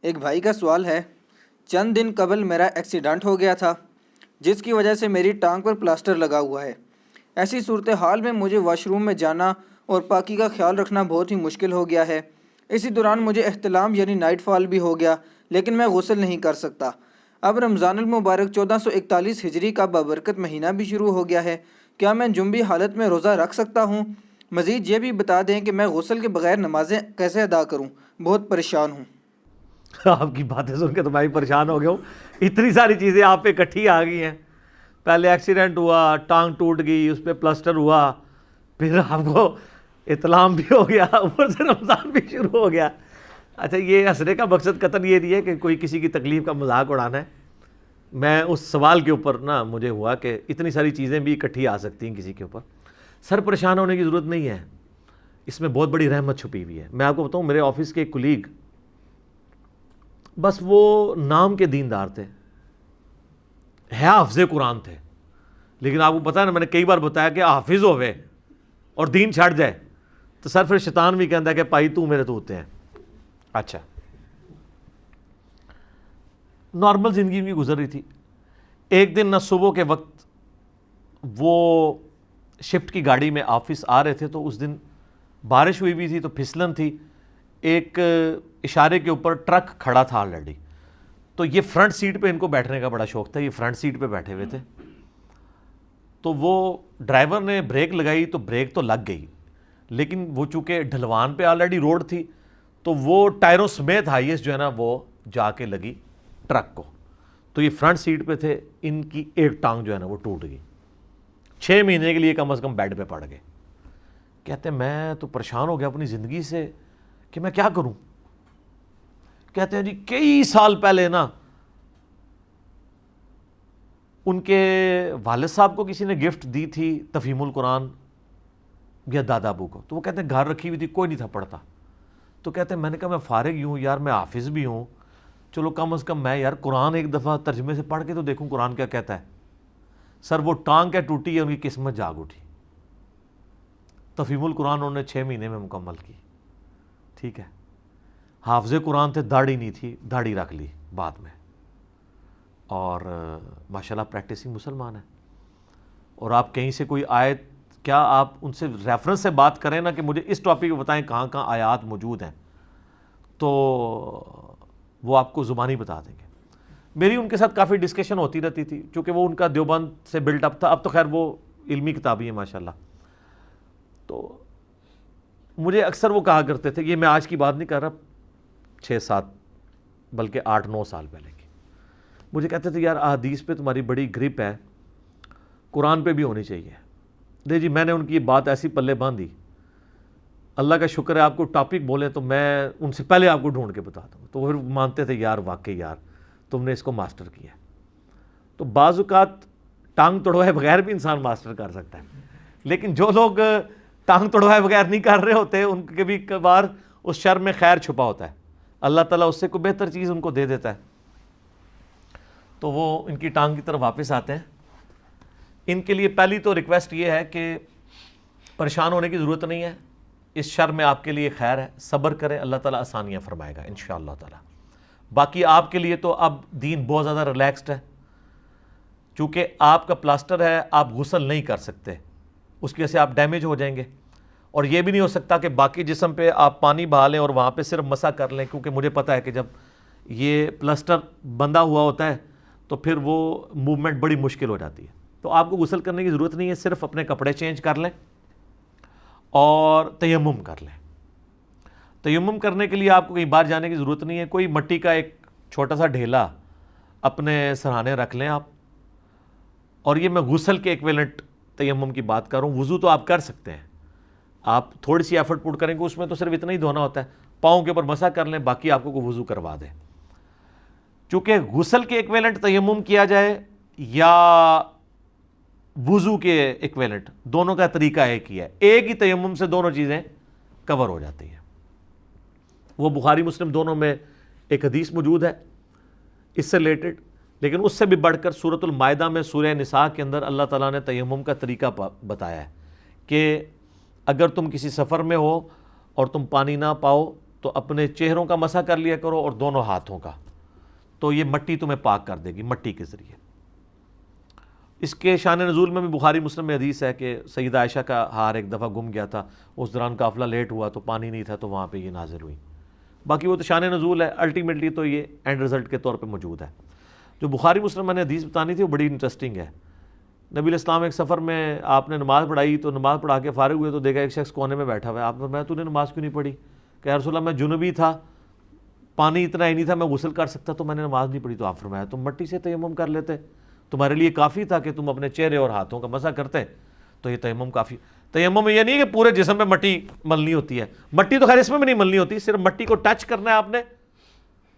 ایک بھائی کا سوال ہے، چند دن قبل میرا ایکسیڈنٹ ہو گیا تھا جس کی وجہ سے میری ٹانگ پر پلاسٹر لگا ہوا ہے۔ ایسی صورتحال میں مجھے واش روم میں جانا اور پاکی کا خیال رکھنا بہت ہی مشکل ہو گیا ہے۔ اسی دوران مجھے احتلام یعنی نائٹ فال بھی ہو گیا، لیکن میں غسل نہیں کر سکتا۔ اب رمضان المبارک 1441 ہجری کا بابرکت مہینہ بھی شروع ہو گیا ہے۔ کیا میں جنبی حالت میں روزہ رکھ سکتا ہوں؟ مزید یہ بھی بتا دیں کہ میں غسل کے بغیر نمازیں کیسے ادا کروں؟ بہت پریشان ہوں۔ آپ کی باتیں سن کے تو میں بھی پریشان ہو گیا ہوں۔ اتنی ساری چیزیں آپ پہ اکٹھی آ گئی ہیں۔ پہلے ایکسیڈنٹ ہوا، ٹانگ ٹوٹ گئی، اس پہ پلسٹر ہوا، پھر آپ کو اطلام بھی ہو گیا، اوپر سے رمضان بھی شروع ہو گیا۔ اچھا، یہ ہنسنے کا مقصد قطعاً یہ نہیں ہے کہ کوئی کسی کی تکلیف کا مذاق اڑانا ہے۔ میں اس سوال کے اوپر مجھے ہوا کہ اتنی ساری چیزیں بھی اکٹھی آ سکتی ہیں کسی کے اوپر۔ سر پریشان ہونے کی ضرورت نہیں ہے، اس میں بہت بڑی رحمت چھپی ہوئی ہے۔ میں آپ کو بتاؤں، میرے آفس کے ایک کلیگ، بس وہ نام کے دیندار تھے، ہے حافظ قرآن تھے، لیکن آپ کو پتا ہے نا، میں نے کئی بار بتایا کہ حافظ ہوئے اور دین چھڑ جائے تو سر پھر شیطان بھی کہتا ہے کہ پائی تو میرے تو ہوتے ہیں۔ اچھا، نارمل زندگی بھی گزر رہی تھی۔ ایک دن صبح کے وقت وہ شفٹ کی گاڑی میں آفس آ رہے تھے، تو اس دن بارش ہوئی بھی تھی تو پھسلن تھی۔ ایک اشارے کے اوپر ٹرک کھڑا تھا آلریڈی، تو یہ فرنٹ سیٹ پہ ان کو بیٹھنے کا بڑا شوق تھا، یہ فرنٹ سیٹ پہ بیٹھے ہوئے تھے۔ تو وہ ڈرائیور نے بریک لگائی تو بریک تو لگ گئی، لیکن وہ چونکہ ڈھلوان پہ آلریڈی روڈ تھی تو وہ ٹائروں سمیت ہائیسٹ جو ہے نا وہ جا کے لگی ٹرک کو۔ تو یہ فرنٹ سیٹ پہ تھے، ان کی ایک ٹانگ جو ہے نا وہ ٹوٹ گئی۔ 6 مہینے کے لیے کم از کم بیڈ پہ پڑ گئے۔ کہتے ہیں میں تو پریشان ہو گیا اپنی زندگی سے کہ میں کیا کروں۔ کہتے ہیں جی کئی سال پہلے ان کے والد صاحب کو کسی نے گفٹ دی تھی تفہیم القرآن یا دادا ابو کو، تو وہ کہتے ہیں گھر رکھی ہوئی تھی، کوئی نہیں تھا پڑھتا۔ تو کہتے ہیں میں نے کہا میں فارغ ہی ہوں یار، میں حافظ بھی ہوں، چلو کم از کم میں یار قرآن ایک دفعہ ترجمے سے پڑھ کے تو دیکھوں قرآن کیا کہتا ہے۔ سر وہ ٹانگ کیا ٹوٹی ہے، ان کی قسمت جاگ اٹھی۔ تفہیم القرآن انہوں نے 6 مہینے میں مکمل کی۔ ٹھیک ہے، حافظ قرآن تھے، داڑھی نہیں تھی، داڑھی رکھ لی بعد میں، اور ماشاءاللہ پریکٹسنگ مسلمان ہے۔ اور آپ کہیں سے کوئی آیت، کیا آپ ان سے ریفرنس سے بات کریں نا کہ مجھے اس ٹاپک پہ بتائیں کہاں کہاں آیات موجود ہیں، تو وہ آپ کو زبانی بتا دیں گے۔ میری ان کے ساتھ کافی ڈسکشن ہوتی رہتی تھی، چونکہ وہ ان کا دیوبند سے بلٹ اپ تھا، اب تو خیر وہ علمی کتابی ہیں ماشاءاللہ۔ تو مجھے اکثر وہ کہا کرتے تھے، یہ میں آج کی بات نہیں کر رہا، 6-7 بلکہ 8-9 سال پہلے کی، مجھے کہتے تھے یار احادیث پہ تمہاری بڑی گرپ ہے، قرآن پہ بھی ہونی چاہیے۔ دے جی میں نے ان کی یہ بات ایسی پلے باندھی، اللہ کا شکر ہے آپ کو ٹاپک بولیں تو میں ان سے پہلے آپ کو ڈھونڈ کے بتا دوں، تو وہ پھر مانتے تھے یار واقعی یار تم نے اس کو ماسٹر کیا ہے۔ تو بعض اوقات ٹانگ توڑوائے بغیر بھی انسان ماسٹر کر سکتا ہے، لیکن جو لوگ ٹانگ توڑوائے بغیر نہیں کر رہے ہوتے ان کے بھی کئی بار اس شر میں خیر چھپا ہوتا ہے، اللہ تعالیٰ اس سے کوئی بہتر چیز ان کو دے دیتا ہے۔ تو وہ ان کی ٹانگ کی طرف واپس آتے ہیں۔ ان کے لیے پہلی تو ریکویسٹ یہ ہے کہ پریشان ہونے کی ضرورت نہیں ہے، اس شر میں آپ کے لیے خیر ہے، صبر کریں، اللہ تعالیٰ آسانیاں فرمائے گا انشاءاللہ تعالیٰ۔ باقی آپ کے لیے تو اب دین بہت زیادہ ریلیکسڈ ہے، چونکہ آپ کا پلاسٹر ہے، آپ غسل نہیں کر سکتے، اس کی وجہ سے آپ ڈیمیج ہو جائیں گے، اور یہ بھی نہیں ہو سکتا کہ باقی جسم پہ آپ پانی بہا لیں اور وہاں پہ صرف مسح کر لیں، کیونکہ مجھے پتہ ہے کہ جب یہ پلاسٹر بندھا ہوا ہوتا ہے تو پھر وہ موومنٹ بڑی مشکل ہو جاتی ہے۔ تو آپ کو غسل کرنے کی ضرورت نہیں ہے، صرف اپنے کپڑے چینج کر لیں اور تیمم کر لیں۔ تیمم کرنے کے لیے آپ کو کہیں باہر جانے کی ضرورت نہیں ہے، کوئی مٹی کا ایک چھوٹا سا ڈھیلا اپنے سرہانے رکھ لیں آپ، اور یہ میں غسل کے ایکویلنٹ تیمم کی بات کر رہا ہوں۔ وضو تو آپ کر سکتے ہیں، آپ تھوڑی سی ایفرٹ پٹ کریں گے، اس میں تو صرف اتنا ہی دھونا ہوتا ہے، پاؤں کے اوپر مسح کر لیں، باقی آپ کو کوئی وضو کروا دیں۔ چونکہ غسل کے ایکویلنٹ تیمم کیا جائے یا وضو کے ایکویلنٹ، دونوں کا طریقہ ایک ہی ہے، ایک ہی تیمم سے دونوں چیزیں کور ہو جاتی ہیں۔ وہ بخاری مسلم دونوں میں ایک حدیث موجود ہے اس سے ریلیٹڈ، لیکن اس سے بھی بڑھ کر سورۃ المائدہ میں سورہ نساء کے اندر اللہ تعالیٰ نے تیمم کا طریقہ بتایا ہے کہ اگر تم کسی سفر میں ہو اور تم پانی نہ پاؤ تو اپنے چہروں کا مسح کر لیا کرو اور دونوں ہاتھوں کا، تو یہ مٹی تمہیں پاک کر دے گی مٹی کے ذریعے۔ اس کے شان نزول میں بھی بخاری مسلم میں حدیث ہے کہ سیدہ عائشہ کا ہار ایک دفعہ گم گیا تھا، اس دوران قافلہ لیٹ ہوا تو پانی نہیں تھا، تو وہاں پہ یہ نازل ہوئی۔ باقی وہ تو شان نزول ہے، الٹیمیٹلی تو یہ اینڈ رزلٹ کے طور پہ موجود ہے۔ جو بخاری مسلم میں نے حدیث بتانی تھی وہ بڑی انٹرسٹنگ ہے۔ نبی علیہ السلام ایک سفر میں آپ نے نماز پڑھائی، تو نماز پڑھا کے فارغ ہوئے تو دیکھا ایک شخص کونے میں بیٹھا ہوا ہے۔ آپ نے فرمایا تو نے نماز کیوں نہیں پڑھی؟ کہ یا رسول اللہ میں جنوبی تھا، پانی اتنا ہی نہیں تھا میں غسل کر سکتا، تو میں نے نماز نہیں پڑھی۔ تو آپ فرمایا تم مٹی سے تیمم کر لیتے، تمہارے لیے کافی تھا کہ تم اپنے چہرے اور ہاتھوں کا مسح کرتے، تو یہ تیمم کافی۔ تیمم یہ نہیں کہ پورے جسم پہ مٹی ملنی ہوتی ہے، مٹی تو خیر اس میں بھی نہیں ملنی ہوتی، صرف مٹی کو ٹچ کرنا ہے آپ نے۔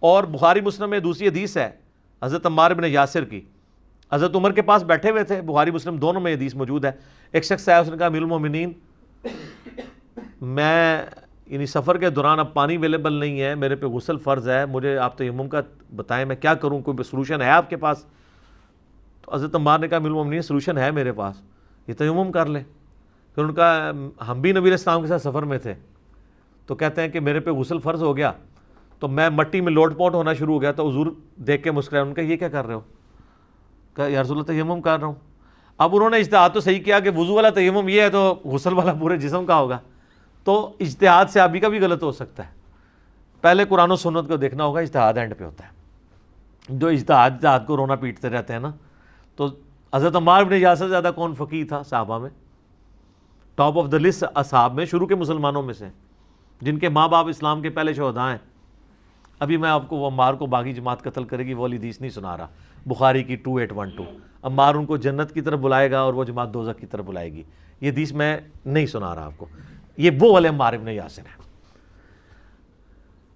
اور بخاری مسلم میں دوسری حدیث ہے حضرت عمار بن یاسر کی، حضرت عمر کے پاس بیٹھے ہوئے تھے، بخاری مسلم دونوں میں حدیث موجود ہے۔ ایک شخص آیا، اس نے کہا امیر المومنین میں یعنی سفر کے دوران اب پانی اویلیبل نہیں ہے، میرے پہ غسل فرض ہے، مجھے آپ تیمم کا بتائیں میں کیا کروں، کوئی سولوشن ہے آپ کے پاس؟ تو حضرت عمار نے کہا امیر المومنین سولوشن ہے میرے پاس، یہ تیمم کر لیں۔ پھر ان کا ہم بھی نبی علیہ السلام کے ساتھ سفر میں تھے، تو کہتے ہیں کہ میرے پہ غسل فرض ہو گیا تو میں مٹی میں لوٹ پوٹ ہونا شروع ہو گیا، تو حضور دیکھ کے مسکرائے، ان کا یہ کیا کر رہے ہو؟ کہا یا رسول اللہ تیمم کر رہا ہوں۔ اب انہوں نے اجتہاد تو صحیح کیا کہ وضو والا تیمم یہ ہے تو غسل والا پورے جسم کا ہوگا، تو اجتہاد سے ابھی کا بھی غلط ہو سکتا ہے۔ پہلے قرآن و سنت کو دیکھنا ہوگا، اجتہاد اینڈ پہ ہوتا ہے۔ جو اجتہاد کو رونا پیٹتے رہتے ہیں نا، تو حضرت عمار بن یاسر زیادہ کون فقیہ تھا صحابہ میں؟ ٹاپ آف دا لسٹ اصحاب میں، شروع کے مسلمانوں میں سے، جن کے ماں باپ اسلام کے پہلے شہداء ہیں۔ ابھی میں آپ کو وہ عمار کو باغی جماعت قتل کرے گی وہ والی حدیث نہیں سنا رہا، بخاری کی 2812، عمار ان کو جنت کی طرف بلائے گا اور وہ جماعت دوزخ کی طرف بلائے گی، یہ حدیث میں نہیں سنا رہا آپ کو، یہ وہ والے عمار بن یاسر ہیں۔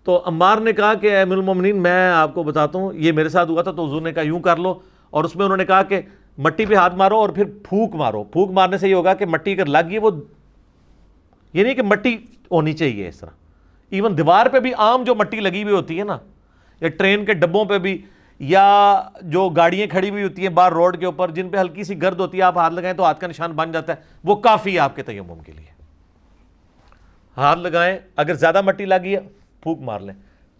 تو عمار نے کہا کہ اے امیر المومنین میں آپ کو بتاتا ہوں یہ میرے ساتھ ہوا تھا، تو حضور نے کہا یوں کر لو، اور اس میں انہوں نے کہا کہ مٹی پہ ہاتھ مارو اور پھر پھونک مارو۔ پھونک مارنے سے یہ ہوگا کہ مٹی اگر لگ گئی، وہ یہ نہیں کہ مٹی ہونی چاہیے اس طرح، ایون دیوار پہ بھی عام جو مٹی لگی ہوئی ہوتی ہے نا، یا ٹرین کے ڈبوں پہ بھی، یا جو گاڑیاں کھڑی ہوئی ہوتی ہیں باہر روڈ کے اوپر جن پہ ہلکی سی گرد ہوتی ہے، آپ ہاتھ لگائیں تو ہاتھ کا نشان بن جاتا ہے، وہ کافی ہے آپ کے تیمم کے لیے۔ ہاتھ لگائیں، اگر زیادہ مٹی لگی ہے پھونک مار لیں،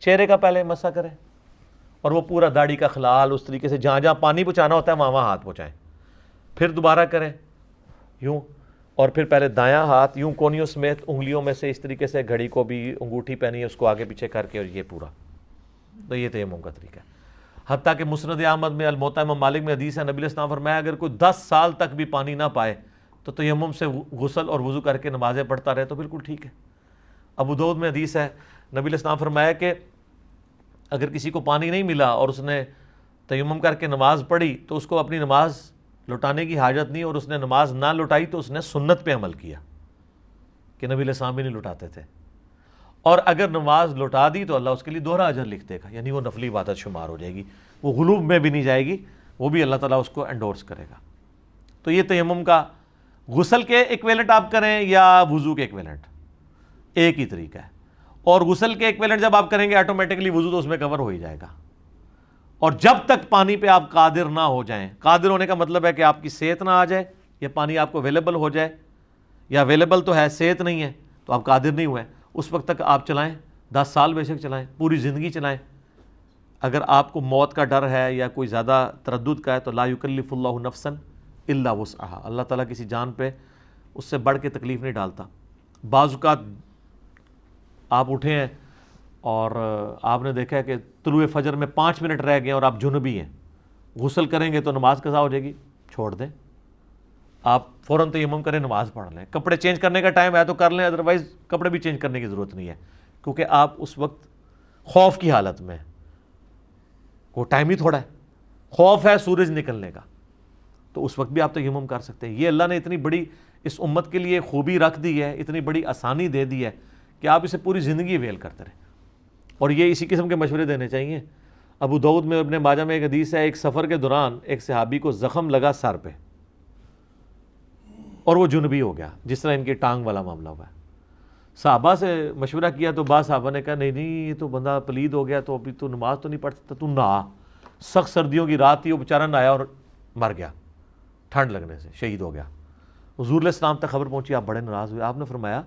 چہرے کا پہلے مسح کریں، اور وہ پورا داڑھی کا خلال اس طریقے سے جہاں جہاں پانی پہنچانا ہوتا ہے وہاں وہاں ہاتھ پہنچائیں، پھر دوبارہ کریں یوں، اور پھر پہلے دایاں ہاتھ یوں کونیوں سمیت انگلیوں میں سے اس طریقے سے، گھڑی کو بھی انگوٹھی پہنی ہے اس کو آگے پیچھے کر کے، اور یہ پورا، تو یہ تیمم کا طریقہ ہے۔ حتیٰ کہ مسند احمد میں الموطا امام مالک میں حدیث ہے، نبی علیہ السلام فرمایا اگر کوئی 10 سال تک بھی پانی نہ پائے تو تیمم سے غسل اور وضو کر کے نمازیں پڑھتا رہے تو بالکل ٹھیک ہے۔ ابو داؤد میں حدیث ہے، نبی علیہ السلام فرمایا کہ اگر کسی کو پانی نہیں ملا اور اس نے تیمم کر کے نماز پڑھی تو اس کو اپنی نماز لوٹانے کی حاجت نہیں، اور اس نے نماز نہ لوٹائی تو اس نے سنت پہ عمل کیا کہ نبی علیہ السلام بھی نہیں لوٹاتے تھے، اور اگر نماز لوٹا دی تو اللہ اس کے لیے دوہرا اجر لکھ دے گا، یعنی وہ نفلی عبادت شمار ہو جائے گی، وہ غلوب میں بھی نہیں جائے گی، وہ بھی اللہ تعالیٰ اس کو انڈورس کرے گا۔ تو یہ تیمم کا غسل کے ایکویلنٹ آپ کریں یا وضو کے ایکویلنٹ، ایک ہی طریقہ ہے، اور غسل کے ایکویلنٹ جب آپ کریں گے آٹومیٹکلی وضو تو اس میں کور ہو ہی جائے گا۔ اور جب تک پانی پہ آپ قادر نہ ہو جائیں، قادر ہونے کا مطلب ہے کہ آپ کی صحت نہ آ جائے، یا پانی آپ کو اویلیبل ہو جائے، یا اویلیبل تو ہے صحت نہیں ہے تو آپ قادر نہیں ہوئے، اس وقت تک آپ چلائیں، 10 سال بے شک چلائیں، پوری زندگی چلائیں۔ اگر آپ کو موت کا ڈر ہے یا کوئی زیادہ تردد کا ہے تو لا یکلف اللہ نفسا الا وسعها، اللہ تعالیٰ کسی جان پہ اس سے بڑھ کے تکلیف نہیں ڈالتا۔ بعض اوقات آپ اٹھے ہیں اور آپ نے دیکھا ہے کہ طلوع فجر میں 5 منٹ رہ گئے اور آپ جنبی ہیں، غسل کریں گے تو نماز قضا ہو جائے گی، چھوڑ دیں، آپ فوراً تیمم کریں، نماز پڑھ لیں۔ کپڑے چینج کرنے کا ٹائم ہے تو کر لیں، ادروائز کپڑے بھی چینج کرنے کی ضرورت نہیں ہے، کیونکہ آپ اس وقت خوف کی حالت میں، وہ ٹائم ہی تھوڑا ہے، خوف ہے سورج نکلنے کا، تو اس وقت بھی آپ تیمم کر سکتے ہیں۔ یہ اللہ نے اتنی بڑی اس امت کے لیے خوبی رکھ دی ہے، اتنی بڑی آسانی دے دی ہے کہ آپ اسے پوری زندگی اویل کرتے رہیں، اور یہ اسی قسم کے مشورے دینے چاہیے۔ ابو داؤد میں ابن ماجہ میں ایک حدیث ہے، ایک سفر کے دوران ایک صحابی کو زخم لگا سر پہ اور وہ جنبی ہو گیا، جس طرح ان کی ٹانگ والا معاملہ ہوا ہے۔ صحابہ سے مشورہ کیا تو بعض صحابہ نے کہا نہیں یہ تو بندہ پلید ہو گیا، تو ابھی تو نماز تو نہیں پڑھ سکتا، تو نہا، سخت سردیوں کی رات تھی، وہ بیچارہ نہایا اور مر گیا ٹھنڈ لگنے سے، شہید ہو گیا۔ حضور علیہ السلام تک خبر پہنچی، آپ بڑے ناراض ہوئے، آپ نے فرمایا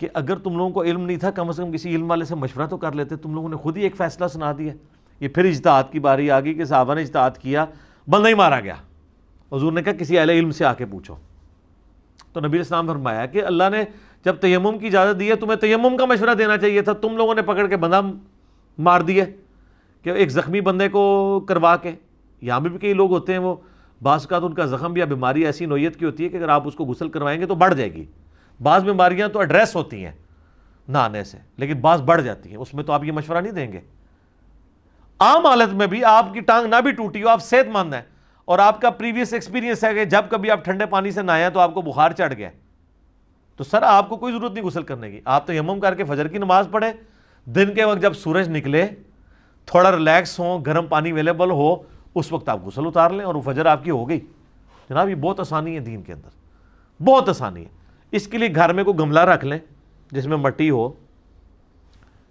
کہ اگر تم لوگوں کو علم نہیں تھا کم از کم کسی علم والے سے مشورہ تو کر لیتے, تم لوگوں نے خود ہی ایک فیصلہ سنا دیا. یہ پھر اجتہاد کی باری آ گئی کہ صحابہ نے اجتہاد کیا, بندہ ہی مارا گیا. حضور نے کہا کسی اہل علم سے آ کے پوچھو. تو نبی علیہ السلام فرمایا کہ اللہ نے جب تیمم کی اجازت دی ہے تمہیں تیمم کا مشورہ دینا چاہیے تھا, تم لوگوں نے پکڑ کے بندہ مار دیا کہ ایک زخمی بندے کو کروا کے. یہاں بھی کئی لوگ ہوتے ہیں وہ بعض اوقات ان کا زخم یا بیماری ایسی نوعیت کی ہوتی ہے کہ اگر آپ اس کو غسل کروائیں گے تو بڑھ جائے گی. بعض بیماریاں تو ایڈریس ہوتی ہیں نہانے سے, لیکن بعض بڑھ جاتی ہیں, اس میں تو آپ یہ مشورہ نہیں دیں گے. عام حالت میں بھی آپ کی ٹانگ نہ بھی ٹوٹی ہو, آپ صحت مند ہیں اور آپ کا پریویس ایکسپیرینس ہے کہ جب کبھی آپ ٹھنڈے پانی سے نہائے تو آپ کو بخار چڑھ گیا, تو سر آپ کو کوئی ضرورت نہیں غسل کرنے کی. آپ تیمم کر کے فجر کی نماز پڑھیں, دن کے وقت جب سورج نکلے تھوڑا ریلیکس ہو, گرم پانی اویلیبل ہو, اس وقت آپ غسل اتار لیں اور وہ فجر آپ کی ہو گئی. جناب یہ بہت آسانی ہے دین کے اندر, بہت آسانی ہے. اس کے لیے گھر میں کوئی گملہ رکھ لیں جس میں مٹی ہو,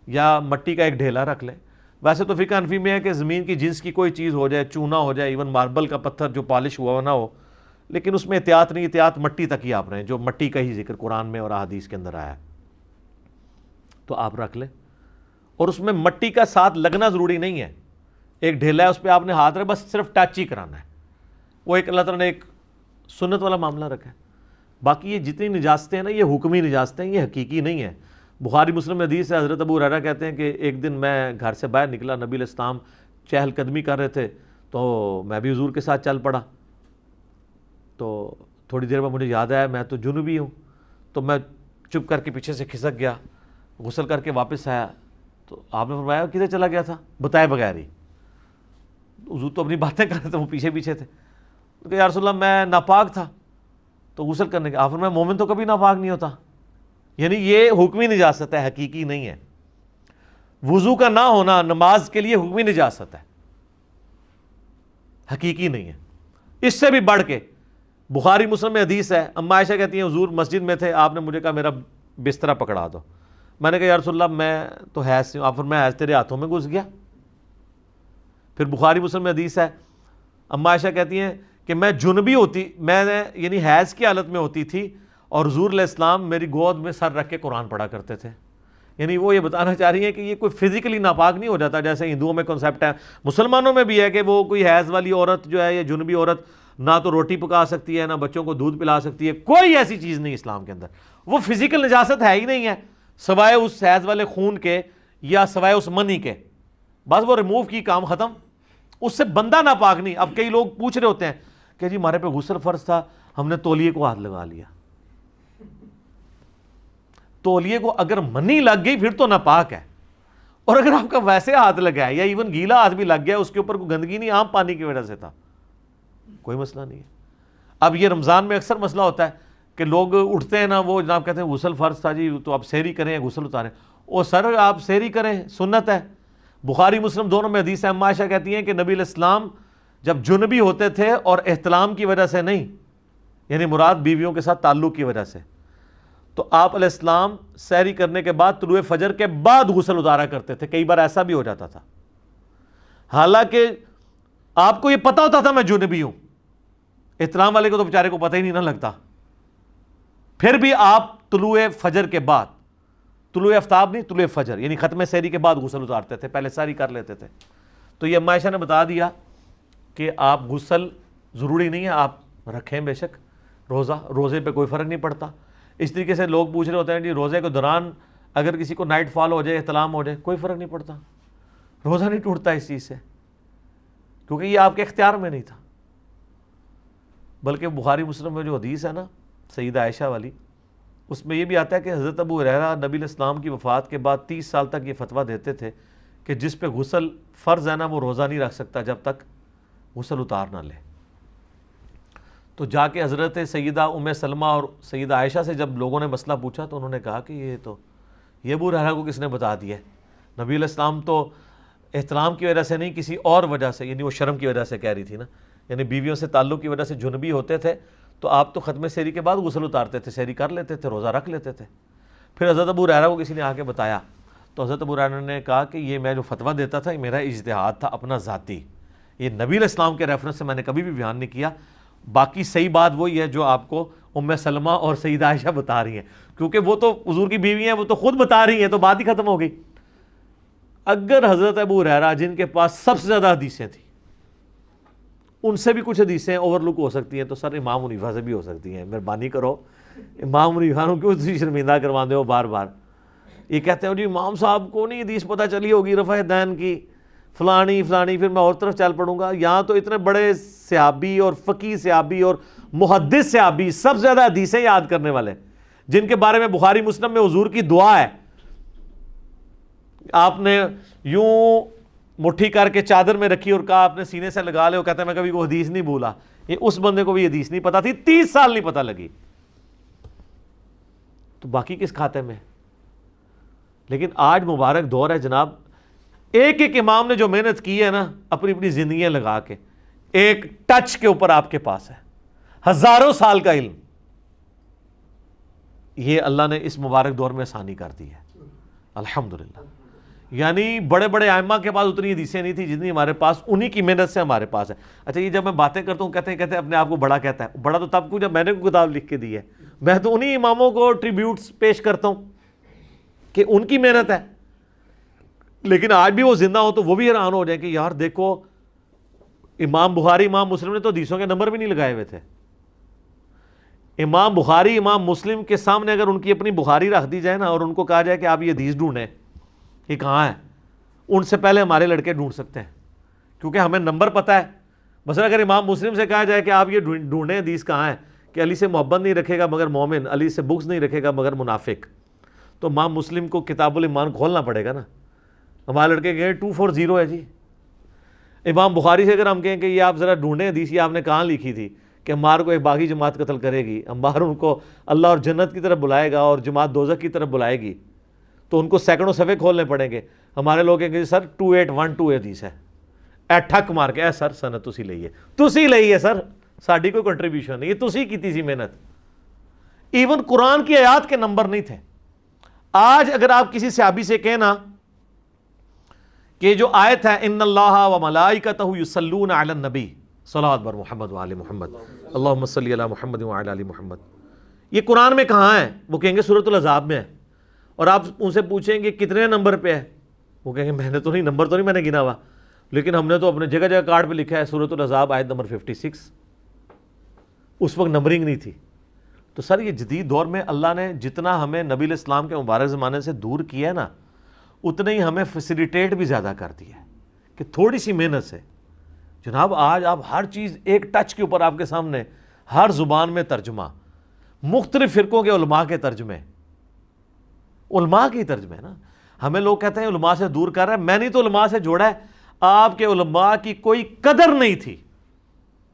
یا مٹی کا ایک ڈھیلا رکھ لیں. ویسے تو فقہ حنفی میں ہے کہ زمین کی جنس کی کوئی چیز ہو جائے, چونا ہو جائے, ایون ماربل کا پتھر جو پالش ہوا نہ ہو, لیکن اس میں احتیاط نہیں, احتیاط مٹی تک ہی آپ رہیں, جو مٹی کا ہی ذکر قرآن میں اور احادیث کے اندر آیا ہے تو آپ رکھ لیں. اور اس میں مٹی کا ساتھ لگنا ضروری نہیں ہے, ایک ڈھیلا ہے اس پہ آپ نے ہاتھ رکھ, بس صرف ٹچ ہی کرانا ہے. وہ ایک اللہ تعالیٰ نے ایک سنت والا معاملہ رکھا ہے. باقی یہ جتنی نجاستیں ہیں نا, یہ حکمی نجاستیں, یہ حقیقی نہیں ہیں. بخاری مسلم حدیث ہے, حضرت ابو ہریرہ کہتے ہیں کہ ایک دن میں گھر سے باہر نکلا, نبی علیہ السلام چہل قدمی کر رہے تھے تو میں بھی حضور کے ساتھ چل پڑا. تو تھوڑی دیر میں مجھے یاد آیا میں تو جنوبی ہوں, تو میں چپ کر کے پیچھے سے کھسک گیا, غسل کر کے واپس آیا. تو آپ نے فرمایا کدھر چلا گیا تھا, بتائے بغیر ہی. حضور تو اپنی باتیں کر رہے تھے, وہ پیچھے پیچھے تھے. تو کہ یا رسول اللہ میں ناپاک تھا تو غسل کرنے کے. آپ نے فرمایا مومن تو کبھی ناپاک نہیں ہوتا. یعنی یہ حکمی نجاست ہے, حقیقی نہیں ہے. وضو کا نہ ہونا نماز کے لیے حکمی نجاست ہے, حقیقی نہیں ہے. اس سے بھی بڑھ کے بخاری مسلم میں حدیث ہے, اما عائشہ کہتی ہیں حضور مسجد میں تھے, آپ نے مجھے کہا میرا بسترا پکڑا دو. میں نے کہا یا رسول اللہ میں تو حیض سے ہوں. آپ فرمایا حیض تیرے ہاتھوں میں گھس گیا. پھر بخاری مسلم میں حدیث ہے, اما عائشہ کہتی ہیں کہ میں جنبی ہوتی, میں نے یعنی حیض کی حالت میں ہوتی تھی اور حضور علیہ السلام میری گود میں سر رکھ کے قرآن پڑھا کرتے تھے. یعنی وہ یہ بتانا چاہ رہی ہیں کہ یہ کوئی فزیکلی ناپاک نہیں ہو جاتا جیسے ہندوؤں میں کنسیپٹ ہے, مسلمانوں میں بھی ہے کہ وہ کوئی حیض والی عورت جو ہے یا جنبی عورت نہ تو روٹی پکا سکتی ہے نہ بچوں کو دودھ پلا سکتی ہے. کوئی ایسی چیز نہیں اسلام کے اندر, وہ فزیکل نجاست ہے ہی نہیں ہے سوائے اس حیض والے خون کے یا سوائے اس منی کے. بس وہ ریموو کی, کام ختم, اس سے بندہ ناپاک نہیں. اب کئی لوگ پوچھ رہے ہوتے ہیں کہ جی ہمارے پہ غسل فرض تھا, ہم نے تولیے کو ہاتھ لگا لیا. تولیے کو اگر منی لگ گئی پھر تو ناپاک ہے, اور اگر آپ کا ویسے ہاتھ لگا ہے یا ایون گیلا ہاتھ بھی لگ گیا, اس کے اوپر کوئی گندگی نہیں, عام پانی کی وجہ سے تھا, کوئی مسئلہ نہیں ہے. اب یہ رمضان میں اکثر مسئلہ ہوتا ہے کہ لوگ اٹھتے ہیں نا, وہ جناب کہتے ہیں غسل فرض تھا جی تو آپ سحری کریں یا غسل اتاریں. او سر آپ سحری کریں, سنت ہے. بخاری مسلم دونوں میں حدیث ہے, اما عائشہ کہتی ہیں کہ نبی علیہ السلام جب جنبی ہوتے تھے اور احتلام کی وجہ سے نہیں, یعنی مراد بیویوں کے ساتھ تعلق کی وجہ سے, تو آپ علیہ السلام سحری کرنے کے بعد طلوع فجر کے بعد غسل اتارا کرتے تھے. کئی بار ایسا بھی ہو جاتا تھا, حالانکہ آپ کو یہ پتہ ہوتا تھا میں جنبی ہوں. احترام والے کو تو بیچارے کو پتہ ہی نہیں نہ لگتا, پھر بھی آپ طلوع فجر کے بعد, طلوع آفتاب نہیں طلوع فجر یعنی ختم سحری کے بعد غسل اتارتے تھے, پہلے سحری کر لیتے تھے. تو یہ اما عائشہ نے بتا دیا کہ آپ غسل ضروری نہیں ہے, آپ رکھیں بے شک, روزے پہ کوئی فرق نہیں پڑتا. اس طریقے سے لوگ پوچھ رہے ہوتے ہیں جی روزے کے دوران اگر کسی کو نائٹ فال ہو جائے, احتلام ہو جائے, کوئی فرق نہیں پڑتا, روزہ نہیں ٹوٹتا اس چیز سے, کیونکہ یہ آپ کے اختیار میں نہیں تھا. بلکہ بخاری مسلم میں جو حدیث ہے نا سیدہ عائشہ والی, اس میں یہ بھی آتا ہے کہ حضرت ابو ہریرہ نبی علیہ السلام کی وفات کے بعد 30 سال تک یہ فتویٰ دیتے تھے کہ جس پہ غسل فرض ہے نا وہ روزہ نہیں رکھ سکتا جب تک غسل اتار نہ لے. تو جا کے حضرت سیدہ ام سلمہ اور سیدہ عائشہ سے جب لوگوں نے مسئلہ پوچھا تو انہوں نے کہا کہ یہ ابو ہریرہ کو کس نے بتا دیا ہے, نبی علیہ السلام تو احترام کی وجہ سے نہیں کسی اور وجہ سے, یعنی وہ شرم کی وجہ سے کہہ رہی تھی نا, یعنی بیویوں سے تعلق کی وجہ سے جنبی ہوتے تھے تو آپ تو ختم سحری کے بعد غسل اتارتے تھے, سحری کر لیتے تھے, روزہ رکھ لیتے تھے. پھر حضرت ابو ہریرہ کو کسی نے آ کے بتایا تو حضرت ابو ہریرہ نے کہا کہ یہ میں جو فتویٰ دیتا تھا یہ میرا اجتہاد تھا اپنا ذاتی, یہ نبی علیہ السلام کے ریفرنس سے میں نے کبھی بھی بیان نہیں کیا. باقی صحیح بات وہی ہے جو آپ کو ام سلمہ اور سیدہ عائشہ بتا رہی ہیں، کیونکہ وہ تو حضور کی بیوی ہیں، وہ تو خود بتا رہی ہیں، تو بات ہی ختم ہو گئی۔ اگر حضرت ابو ہریرہ جن کے پاس سب سے زیادہ حدیثیں تھیں، ان سے بھی کچھ حدیثیں اوور لک ہو سکتی ہیں، تو سر امام حنیفہ سے بھی ہو سکتی ہیں۔ مہربانی کرو، امام حنیفہ کو کیوں تسی شرمندہ کرواندے ہو بار بار؟ یہ کہتے ہیں جی امام صاحب کو نہیں حدیث پتہ چلی ہوگی رفع دین کی، فلانی فلانی، پھر میں اور طرف چل پڑوں گا۔ یہاں تو اتنے بڑے صحابی اور فقیہ صحابی اور محدث صحابی، سب سے زیادہ حدیثیں یاد کرنے والے، جن کے بارے میں بخاری مسلم میں حضور کی دعا ہے، آپ نے یوں مٹھی کر کے چادر میں رکھی اور کہا آپ نے سینے سے لگا لے، وہ کہتا ہے میں کبھی وہ حدیث نہیں بھولا۔ یہ اس بندے کو بھی حدیث نہیں پتا تھی، 30 سال نہیں پتا لگی، تو باقی کس کھاتے میں؟ لیکن آج مبارک دور ہے جناب، ایک ایک امام نے جو محنت کی ہے نا اپنی اپنی زندگیاں لگا کے، ایک ٹچ کے اوپر آپ کے پاس ہے ہزاروں سال کا علم۔ یہ اللہ نے اس مبارک دور میں آسانی کر دی ہے الحمدللہ۔ یعنی بڑے بڑے ائمہ کے پاس اتنی حدیثیں نہیں تھی جتنی ہمارے پاس، انہی کی محنت سے ہمارے پاس ہے۔ اچھا یہ جب میں باتیں کرتا ہوں کہتے ہیں اپنے آپ کو بڑا کہتا ہے، بڑا تو تب کو جب میں نے کوئی کتاب لکھ کے دی ہے، میں تو انہی اماموں کو ٹریبیوٹس پیش کرتا ہوں کہ ان کی محنت ہے۔ لیکن آج بھی وہ زندہ ہو تو وہ بھی حیران ہو جائیں کہ یار دیکھو امام بخاری امام مسلم نے تو حدیثوں کے نمبر بھی نہیں لگائے ہوئے تھے۔ امام بخاری امام مسلم کے سامنے اگر ان کی اپنی بخاری رکھ دی جائے نا اور ان کو کہا جائے کہ آپ یہ حدیث ڈھونڈیں، یہ کہاں ہے، ان سے پہلے ہمارے لڑکے ڈھونڈ سکتے ہیں، کیونکہ ہمیں نمبر پتہ ہے۔ مثلا اگر امام مسلم سے کہا جائے کہ آپ یہ ڈھونڈیں حدیث کہاں ہے، کہ علی سے محبت نہیں رکھے گا مگر مومن، علی سے بغض نہیں رکھے گا مگر منافق، تو امام مسلم کو کتاب الایمان کھولنا پڑے گا نا۔ ہمارے لڑکے کہیں 240 ہے جی۔ امام بخاری سے اگر ہم کہیں کہ یہ آپ ذرا ڈھونڈیں حدیث یہ آپ نے کہاں لکھی تھی کہ عمار کو ایک باغی جماعت قتل کرے گی، عمار ان کو اللہ اور جنت کی طرف بلائے گا اور جماعت دوزخ کی طرف بلائے گی، تو ان کو سینکڑوں صفحے کھولنے پڑیں گے۔ ہمارے لوگ کہیں گے سر 2812 حدیث ہے، اے ٹھک مار کے اے سر سند تسی لئیے سر، ساڈی کوئی کنٹریبیوشن نہیں، یہ تسی کیتی سی محنت۔ ایون قرآن کی آیات کے نمبر نہیں تھے۔ آج اگر آپ کسی صحابی سے کہنا کہ جو آیت ہے ان اللہ و ملائکتہ یصلون علی النبی صلوات بر محمد و آل محمد اللہم صلی علی محمد و علی آل محمد، یہ قرآن میں کہاں ہے؟ وہ کہیں گے سورۃ الاحزاب میں ہے۔ اور آپ ان سے پوچھیں گے کتنے نمبر پہ ہے، وہ کہیں گے میں نے تو نہیں، نمبر تو نہیں میں نے گنا ہوا، لیکن ہم نے تو اپنے جگہ جگہ کارڈ پہ لکھا ہے سورۃ الاحزاب آیت نمبر 56۔ اس وقت نمبرنگ نہیں تھی۔ تو سر یہ جدید دور میں اللہ نے جتنا ہمیں نبی علیہ السلام کے مبارک زمانے سے دور کیا ہے نا، اتنا ہی ہمیں فیسیلیٹیٹ بھی زیادہ کر دیا ہے کہ تھوڑی سی محنت سے جناب آج آپ ہر چیز ایک ٹچ کے اوپر آپ کے سامنے، ہر زبان میں ترجمہ، مختلف فرقوں کے علماء کے ترجمے، علماء کی ترجمے نا۔ ہمیں لوگ کہتے ہیں علماء سے دور کر رہا ہے، میں نہیں تو علماء سے جوڑا ہے۔ آپ کے علماء کی کوئی قدر نہیں تھی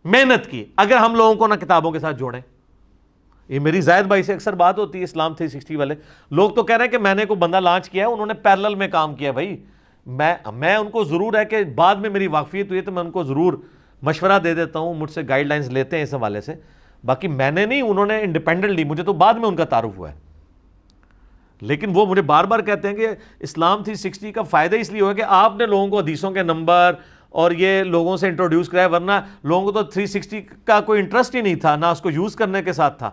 محنت کی اگر ہم لوگوں کو نہ کتابوں کے ساتھ جوڑیں۔ یہ میری زائد بھائی سے اکثر بات ہوتی ہے، اسلام 360 والے لوگ تو کہہ رہے ہیں کہ میں نے کوئی بندہ لانچ کیا ہے، انہوں نے پیرلل میں کام کیا۔ بھائی میں ان کو ضرور ہے کہ بعد میں میری واقفیت ہوئی ہے تو میں ان کو ضرور مشورہ دے دیتا ہوں، مجھ سے گائیڈ لائنز لیتے ہیں اس حوالے سے، باقی میں نے نہیں، انہوں نے انڈیپینڈنٹلی، مجھے تو بعد میں ان کا تعارف ہوا ہے۔ لیکن وہ مجھے بار بار کہتے ہیں کہ اسلام 360 کا فائدہ اس لیے ہوا کہ آپ نے لوگوں کو حدیثوں کے نمبر اور یہ لوگوں سے انٹروڈیوس کرایا، ورنہ لوگوں کو تو 360 کا کوئی انٹرسٹ ہی نہیں تھا، نہ اس کو یوز کرنے کے ساتھ تھا۔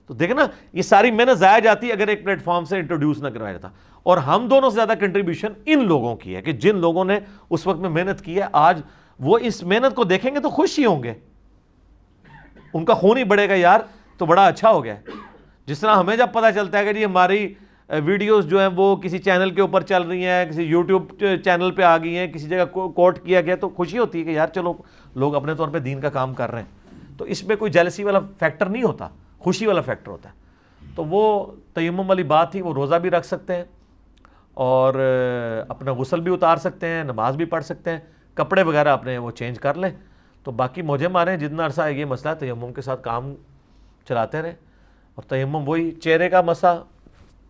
تو دیکھیں نا یہ ساری محنت ضائع جاتی اگر ایک پلیٹ فارم سے انٹروڈیوس نہ کروایا جاتا۔ اور ہم دونوں سے زیادہ کنٹریبیوشن ان لوگوں کی ہے کہ جن لوگوں نے اس وقت میں محنت کی ہے، آج وہ اس محنت کو دیکھیں گے تو خوش ہی ہوں گے، ان کا خون ہی بڑھے گا یار تو بڑا اچھا ہو گیا۔ جس طرح ہمیں جب پتہ چلتا ہے کہ جی ہماری ویڈیوز جو ہیں وہ کسی چینل کے اوپر چل رہی ہیں، کسی یوٹیوب چینل پہ آ گئی ہیں، کسی جگہ کوٹ کیا گیا، تو خوشی ہوتی ہے کہ یار چلو لوگ اپنے طور پہ دین کا کام کر رہے ہیں۔ تو اس میں کوئی جیلسی والا فیکٹر نہیں ہوتا، خوشی والا فیکٹر ہوتا ہے۔ تو وہ تیمم والی بات تھی، وہ روزہ بھی رکھ سکتے ہیں اور اپنا غسل بھی اتار سکتے ہیں، نماز بھی پڑھ سکتے ہیں، کپڑے وغیرہ اپنے وہ چینج کر لیں۔ تو باقی موجے ماریں، جتنا عرصہ یہ مسئلہ ہے تیمم کے ساتھ کام چلاتے رہیں۔ اور تیمم وہی چہرے کا مسح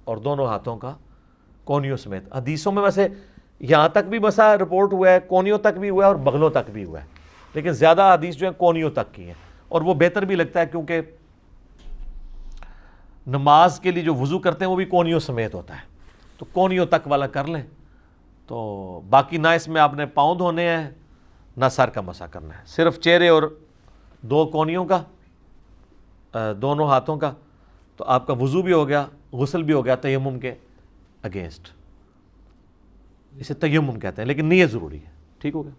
اور دونوں ہاتھوں کا کونیوں سمیت۔ حدیثوں میں ویسے یہاں تک بھی مسح رپورٹ ہوا ہے، کونیوں تک بھی ہوا ہے اور بغلوں تک بھی ہوا ہے، لیکن زیادہ حدیث جو ہیں کونیوں تک کی ہیں، اور وہ بہتر بھی لگتا ہے کیونکہ نماز کے لیے جو وضو کرتے ہیں وہ بھی کونیوں سمیت ہوتا ہے، تو کونیوں تک والا کر لیں۔ تو باقی نہ اس میں آپ نے پاؤں دھونے ہیں نہ سر کا مسح کرنا ہے، صرف چہرے اور دو کونیوں کا دونوں ہاتھوں کا، تو آپ کا وضو بھی ہو گیا، غسل بھی ہو گیا تیمم کے اگینسٹ. اسے تیمم کہتے ہیں، لیکن نیت ضروری ہے. ٹھیک ہو گیا.